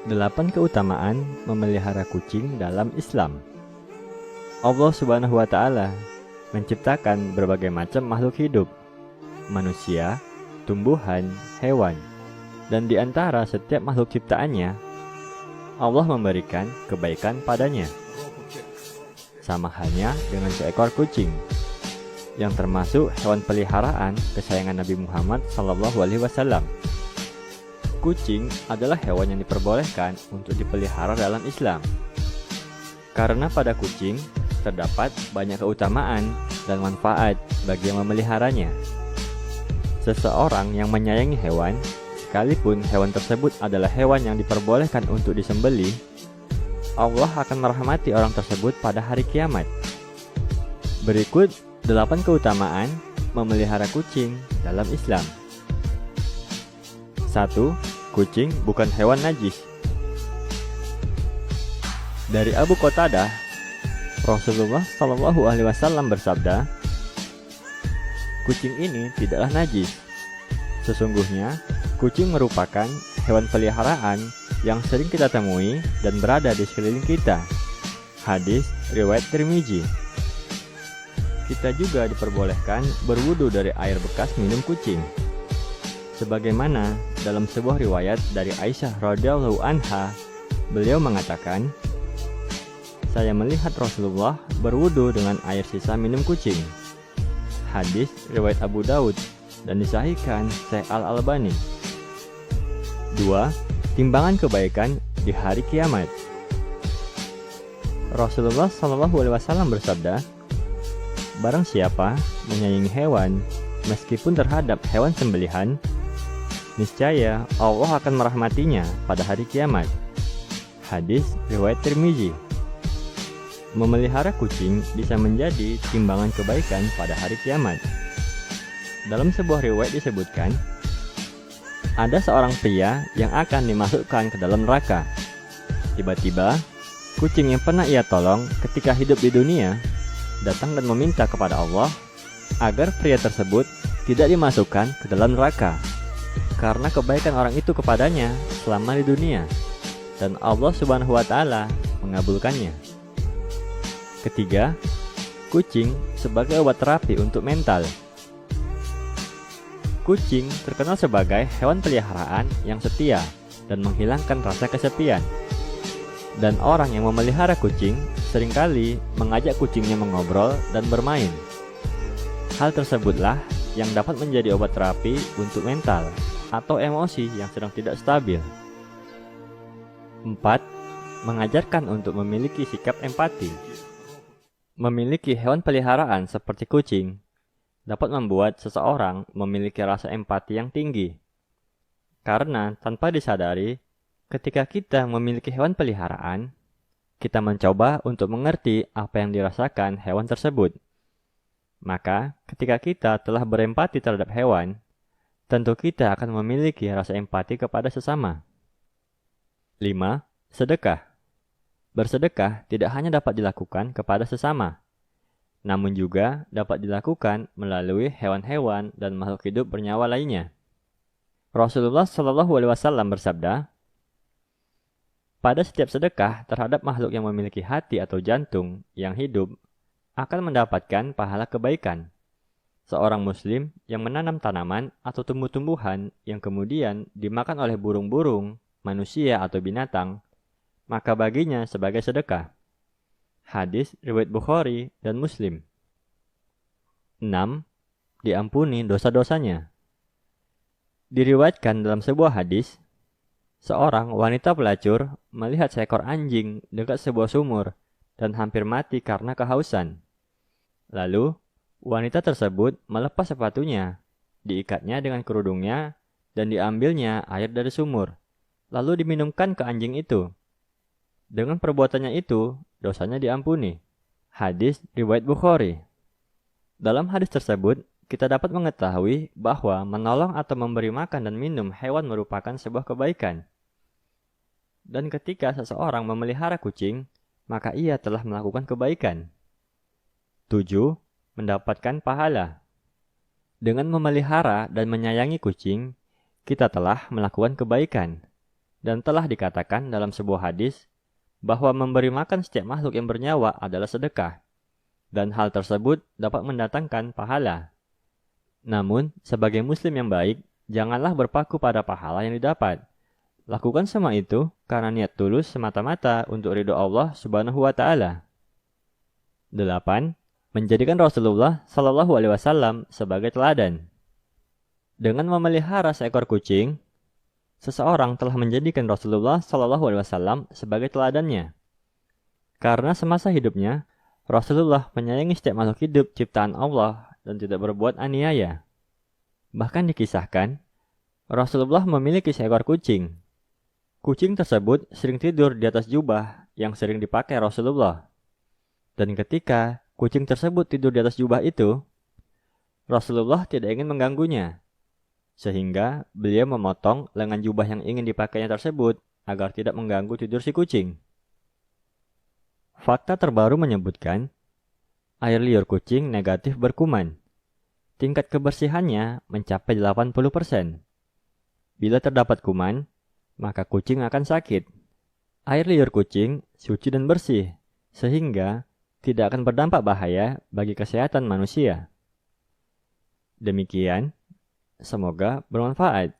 8 keutamaan memelihara kucing dalam Islam. Allah Subhanahu wa Ta'ala menciptakan berbagai macam makhluk hidup, manusia, tumbuhan, hewan, dan di antara setiap makhluk ciptaannya, Allah memberikan kebaikan padanya. Sama halnya dengan seekor kucing, yang termasuk hewan peliharaan kesayangan Nabi Muhammad SAW. Kucing adalah hewan yang diperbolehkan untuk dipelihara dalam Islam. Karena pada kucing terdapat banyak keutamaan dan manfaat bagi yang memeliharanya. Seseorang yang menyayangi hewan, sekalipun hewan tersebut adalah hewan yang diperbolehkan untuk disembelih, Allah akan merahmati orang tersebut pada hari kiamat. Berikut 8 keutamaan memelihara kucing dalam Islam. 1. Kucing bukan hewan najis. Dari Abu Qatadah, Rasulullah SAW bersabda, "Kucing ini tidaklah najis. Sesungguhnya, kucing merupakan hewan peliharaan yang sering kita temui dan berada di sekeliling kita." Hadis riwayat Tirmizi. Kita juga diperbolehkan berwudu dari air bekas minum kucing. Sebagaimana dalam sebuah riwayat dari Aisyah radhiyallahu anha, beliau mengatakan, "Saya melihat Rasulullah berwudu dengan air sisa minum kucing." Hadis riwayat Abu Daud dan disahihkan Syekh Al-Albani. 2. Timbangan kebaikan di hari kiamat. Rasulullah SAW bersabda, "Barang siapa menyayangi hewan, meskipun terhadap hewan sembelihan, niscaya Allah akan merahmatinya pada hari kiamat." Hadis riwayat Tirmizi. Memelihara kucing bisa menjadi timbangan kebaikan pada hari kiamat. Dalam sebuah riwayat disebutkan, ada seorang pria yang akan dimasukkan ke dalam neraka. Tiba-tiba, kucing yang pernah ia tolong ketika hidup di dunia datang dan meminta kepada Allah agar pria tersebut tidak dimasukkan ke dalam neraka karena kebaikan orang itu kepadanya selama di dunia, dan Allah Subhanahu wa Ta'ala mengabulkannya. Ketiga, kucing sebagai obat terapi untuk mental. Kucing terkenal sebagai hewan peliharaan yang setia dan menghilangkan rasa kesepian. Dan orang yang memelihara kucing seringkali mengajak kucingnya mengobrol dan bermain. Hal tersebutlah yang dapat menjadi obat terapi untuk mental atau emosi yang sedang tidak stabil. 4. Mengajarkan untuk memiliki sikap empati. Memiliki hewan peliharaan seperti kucing dapat membuat seseorang memiliki rasa empati yang tinggi. Karena tanpa disadari, ketika kita memiliki hewan peliharaan, kita mencoba untuk mengerti apa yang dirasakan hewan tersebut. Maka, ketika kita telah berempati terhadap hewan, tentu kita akan memiliki rasa empati kepada sesama. 5. Sedekah. Bersedekah tidak hanya dapat dilakukan kepada sesama, namun juga dapat dilakukan melalui hewan-hewan dan makhluk hidup bernyawa lainnya. Rasulullah SAW bersabda, "Pada setiap sedekah terhadap makhluk yang memiliki hati atau jantung yang hidup akan mendapatkan pahala kebaikan. Seorang muslim yang menanam tanaman atau tumbuh-tumbuhan yang kemudian dimakan oleh burung-burung, manusia atau binatang, maka baginya sebagai sedekah." Hadis riwayat Bukhari dan Muslim. 6. Diampuni dosa-dosanya. Diriwayatkan dalam sebuah hadis, seorang wanita pelacur melihat seekor anjing dekat sebuah sumur dan hampir mati karena kehausan. Lalu, wanita tersebut melepas sepatunya, diikatnya dengan kerudungnya, dan diambilnya air dari sumur, lalu diminumkan ke anjing itu. Dengan perbuatannya itu, dosanya diampuni. Hadis riwayat Bukhari. Dalam hadis tersebut, kita dapat mengetahui bahwa menolong atau memberi makan dan minum hewan merupakan sebuah kebaikan. Dan ketika seseorang memelihara kucing, maka ia telah melakukan kebaikan. 7. Mendapatkan pahala. Dengan memelihara dan menyayangi kucing, kita telah melakukan kebaikan. Dan telah dikatakan dalam sebuah hadis bahwa memberi makan setiap makhluk yang bernyawa adalah sedekah, dan hal tersebut dapat mendatangkan pahala. Namun, sebagai muslim yang baik, janganlah berpaku pada pahala yang didapat. Lakukan semua itu karena niat tulus semata-mata untuk ridho Allah Subhanahu wa taala. 8. Menjadikan Rasulullah Shallallahu alaihi wasallam sebagai teladan. Dengan memelihara seekor kucing, seseorang telah menjadikan Rasulullah Shallallahu alaihi wasallam sebagai teladannya. Karena semasa hidupnya, Rasulullah menyayangi setiap makhluk hidup ciptaan Allah dan tidak berbuat aniaya. Bahkan dikisahkan, Rasulullah memiliki seekor kucing. Kucing tersebut sering tidur di atas jubah yang sering dipakai Rasulullah. Dan ketika kucing tersebut tidur di atas jubah itu, Rasulullah tidak ingin mengganggunya. Sehingga beliau memotong lengan jubah yang ingin dipakainya tersebut agar tidak mengganggu tidur si kucing. Fakta terbaru menyebutkan, air liur kucing negatif berkuman. Tingkat kebersihannya mencapai 80%. Bila terdapat kuman, maka kucing akan sakit. Air liur kucing suci dan bersih, sehingga tidak akan berdampak bahaya bagi kesehatan manusia. Demikian, semoga bermanfaat.